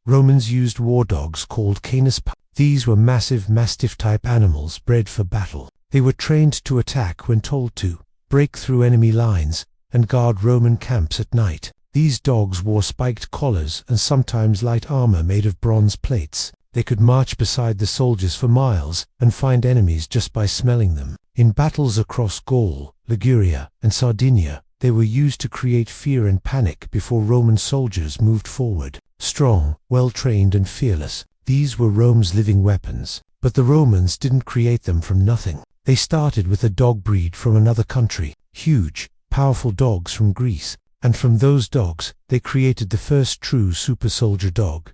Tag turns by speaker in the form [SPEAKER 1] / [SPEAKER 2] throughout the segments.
[SPEAKER 1] Romans used war dogs called Canis Pugnax. These were massive mastiff-type animals bred for battle. They were trained to attack when told to, break through enemy lines, and guard Roman camps at night. These dogs wore spiked collars and sometimes light armor made of bronze plates. They could march beside the soldiers for miles and find enemies just by smelling them. In battles across Gaul, Liguria, and Sardinia, they were used to create fear and panic before Roman soldiers moved forward. Strong, well-trained and fearless, these were Rome's living weapons. But the Romans didn't create them from nothing. They started with a dog breed from another country, huge, powerful dogs from Greece, and from those dogs, they created the first true super soldier dog.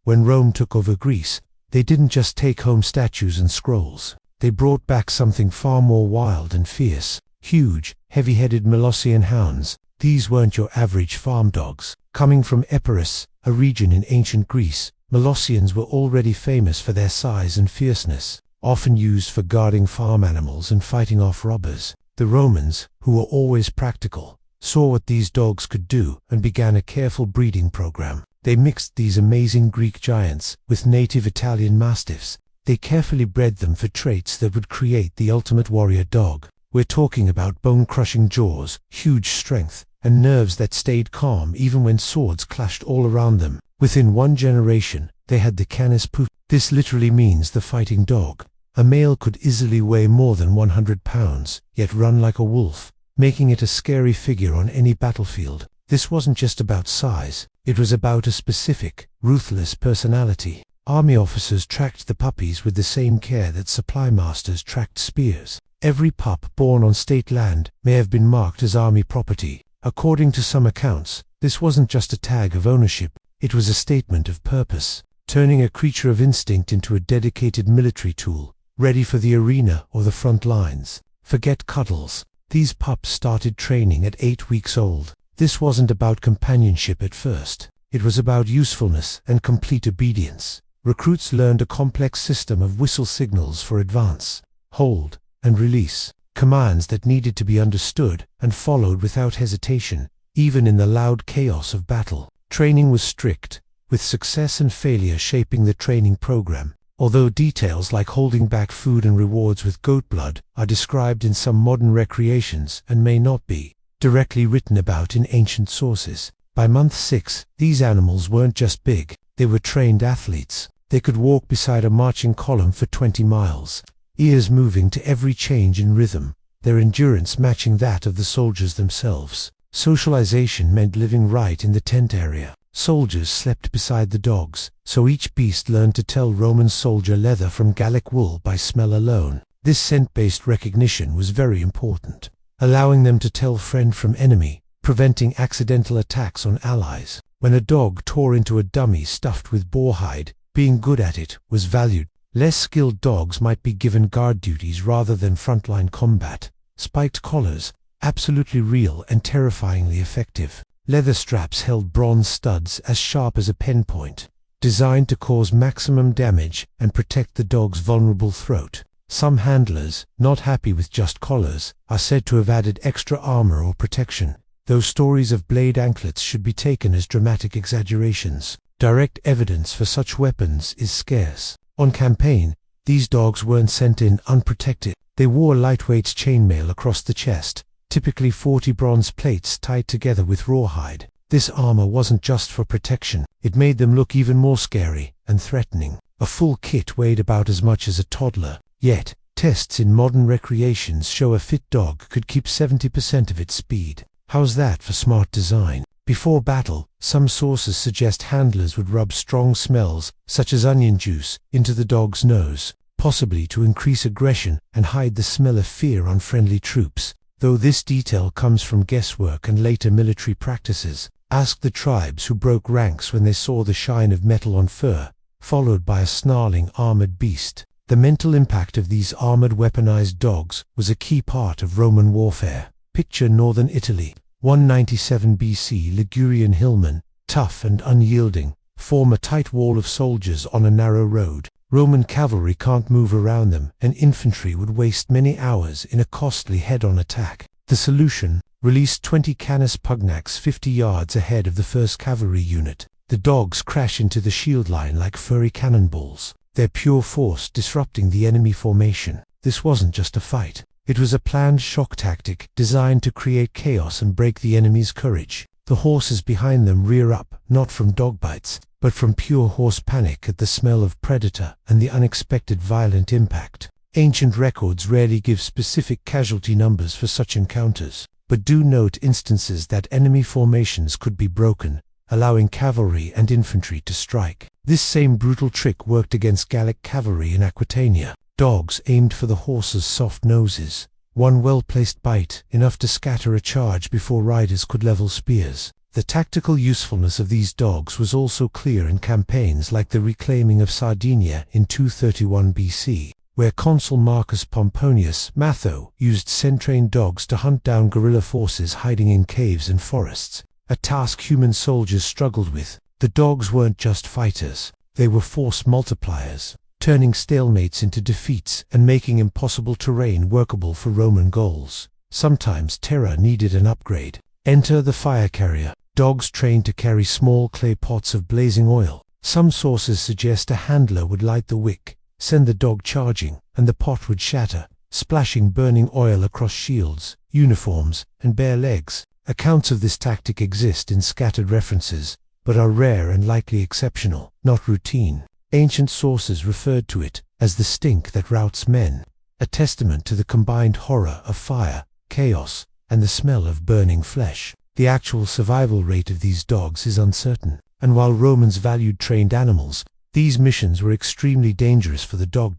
[SPEAKER 1] When Rome took over Greece, they didn't just take home statues and scrolls. They brought back something far more wild and fierce. Huge, heavy-headed Molossian hounds. These weren't your average farm dogs. Coming from Epirus, a region in ancient Greece, Molossians were already famous for their size and fierceness, often used for guarding farm animals and fighting off robbers. The Romans, who were always practical, saw what these dogs could do and began a careful breeding program. They mixed these amazing Greek giants with native Italian mastiffs. They carefully bred them for traits that would create the ultimate warrior dog. We're talking about bone-crushing jaws, huge strength, and nerves that stayed calm even when swords clashed all around them. Within one generation, they had the Canis Pugnax. This literally means the fighting dog. A male could easily weigh more than 100 pounds, yet run like a wolf, making it a scary figure on any battlefield. This wasn't just about size, it was about a specific, ruthless personality. Army officers tracked the puppies with the same care that supply masters tracked spears. Every pup born on state land may have been marked as army property. According to some accounts, this wasn't just a tag of ownership, it was a statement of purpose, turning a creature of instinct into a dedicated military tool, ready for the arena or the front lines. Forget cuddles. These pups started training at 8 weeks old. This wasn't about companionship at first. It was about usefulness and complete obedience. Recruits learned a complex system of whistle signals for advance, hold, and release, commands that needed to be understood and followed without hesitation, even in the loud chaos of battle. Training was strict, with success and failure shaping the training program. Although details like holding back food and rewards with goat blood are described in some modern recreations and may not be directly written about in ancient sources, by month 6, these animals weren't just big, they were trained athletes. They could walk beside a marching column for 20 miles, ears moving to every change in rhythm, their endurance matching that of the soldiers themselves. Socialization meant living right in the tent area. Soldiers slept beside the dogs, so each beast learned to tell Roman soldier leather from Gallic wool by smell alone. This scent-based recognition was very important, allowing them to tell friend from enemy, preventing accidental attacks on allies. When a dog tore into a dummy stuffed with boar hide, being good at it was valued. Less skilled dogs might be given guard duties rather than frontline combat. Spiked collars, absolutely real and terrifyingly effective. Leather straps held bronze studs as sharp as a pen point, designed to cause maximum damage and protect the dog's vulnerable throat. Some handlers, not happy with just collars, are said to have added extra armor or protection, though stories of blade anklets should be taken as dramatic exaggerations. Direct evidence for such weapons is scarce. On campaign, these dogs weren't sent in unprotected. They wore lightweight chainmail across the chest, typically 40 bronze plates tied together with rawhide. This armor wasn't just for protection, it made them look even more scary and threatening. A full kit weighed about as much as a toddler, yet tests in modern recreations show a fit dog could keep 70% of its speed. How's that for smart design? Before battle, some sources suggest handlers would rub strong smells, such as onion juice, into the dog's nose, possibly to increase aggression and hide the smell of fear on friendly troops. Though this detail comes from guesswork and later military practices, ask the tribes who broke ranks when they saw the shine of metal on fur, followed by a snarling armored beast. The mental impact of these armored weaponized dogs was a key part of Roman warfare. Picture northern Italy. 197 BC. Ligurian hillmen, tough and unyielding, form a tight wall of soldiers on a narrow road. Roman cavalry can't move around them, and infantry would waste many hours in a costly head-on attack. The solution? Release 20 Canis Pugnax 50 yards ahead of the first cavalry unit. The dogs crash into the shield line like furry cannonballs, their pure force disrupting the enemy formation. This wasn't just a fight. It was a planned shock tactic designed to create chaos and break the enemy's courage. The horses behind them rear up, not from dog bites, but from pure horse panic at the smell of predator and the unexpected violent impact. Ancient records rarely give specific casualty numbers for such encounters, but do note instances that enemy formations could be broken, allowing cavalry and infantry to strike. This same brutal trick worked against Gallic cavalry in Aquitania. Dogs aimed for the horses' soft noses. One well-placed bite, enough to scatter a charge before riders could level spears. The tactical usefulness of these dogs was also clear in campaigns like the reclaiming of Sardinia in 231 BC, where consul Marcus Pomponius Matho used scent-trained dogs to hunt down guerrilla forces hiding in caves and forests, a task human soldiers struggled with. The dogs weren't just fighters, they were force multipliers, turning stalemates into defeats and making impossible terrain workable for Roman Gauls. Sometimes terror needed an upgrade. Enter the fire carrier. Dogs trained to carry small clay pots of blazing oil. Some sources suggest a handler would light the wick, send the dog charging, and the pot would shatter, splashing burning oil across shields, uniforms, and bare legs. Accounts of this tactic exist in scattered references, but are rare and likely exceptional, not routine. Ancient sources referred to it as the stink that routs men, a testament to the combined horror of fire, chaos, and the smell of burning flesh. The actual survival rate of these dogs is uncertain, and while Romans valued trained animals, these missions were extremely dangerous for the dog.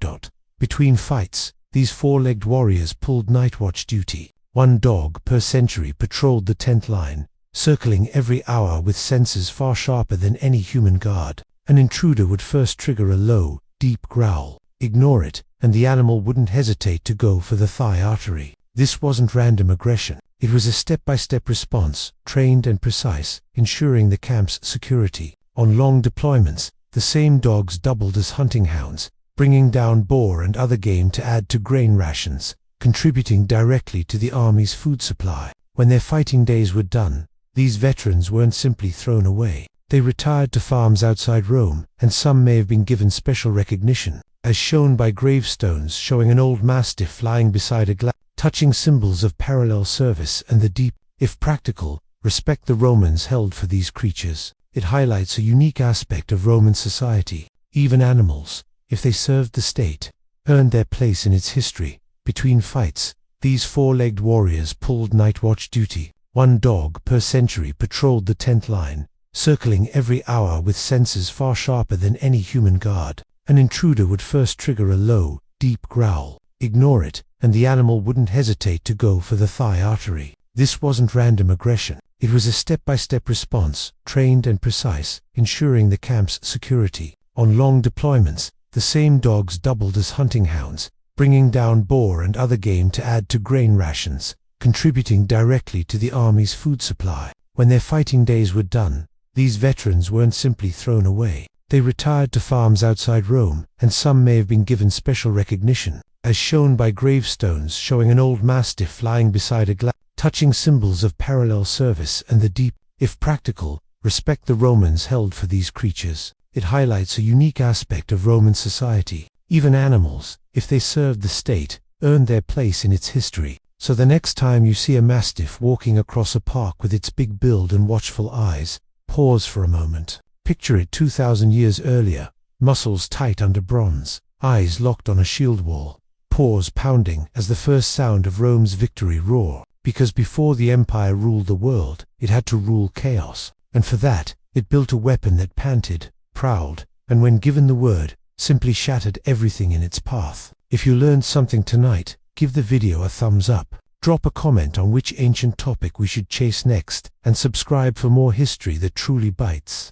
[SPEAKER 1] Between fights, these four-legged warriors pulled night watch duty. One dog per century patrolled the tent line, circling every hour with senses far sharper than any human guard. An intruder would first trigger a low, deep growl. Ignore it, and the animal wouldn't hesitate to go for the thigh artery. This wasn't random aggression. It was a step-by-step response, trained and precise, ensuring the camp's security. On long deployments, the same dogs doubled as hunting hounds, bringing down boar and other game to add to grain rations, contributing directly to the army's food supply. When their fighting days were done, these veterans weren't simply thrown away. They retired to farms outside Rome, and some may have been given special recognition, as shown by gravestones showing an old mastiff lying beside a gladiator, touching symbols of parallel service and the deep, if practical, respect the Romans held for these creatures. It highlights a unique aspect of Roman society. Even animals, if they served the state, earned their place in its history. Between fights, these four-legged warriors pulled night watch duty. One dog per century patrolled the tent line, circling every hour with senses far sharper than any human guard. An intruder would first trigger a low, deep growl. Ignore it, and the animal wouldn't hesitate to go for the thigh artery. This wasn't random aggression. It was a step-by-step response, trained and precise, ensuring the camp's security. On long deployments, the same dogs doubled as hunting hounds, bringing down boar and other game to add to grain rations, contributing directly to the army's food supply. When their fighting days were done, these veterans weren't simply thrown away. They retired to farms outside Rome, and some may have been given special recognition, as shown by gravestones showing an old mastiff lying beside a gladiator, touching symbols of parallel service and the deep, if practical, respect the Romans held for these creatures. It highlights a unique aspect of Roman society. Even animals, if they served the state, earned their place in its history. So the next time you see a mastiff walking across a park with its big build and watchful eyes, pause for a moment. Picture it 2,000 years earlier, muscles tight under bronze, eyes locked on a shield wall, paws pounding as the first sound of Rome's victory roar. Because before the empire ruled the world, it had to rule chaos. And for that, it built a weapon that panted, prowled, and when given the word, simply shattered everything in its path. If you learned something tonight, give the video a thumbs up. Drop a comment on which ancient topic we should chase next, and subscribe for more history that truly bites.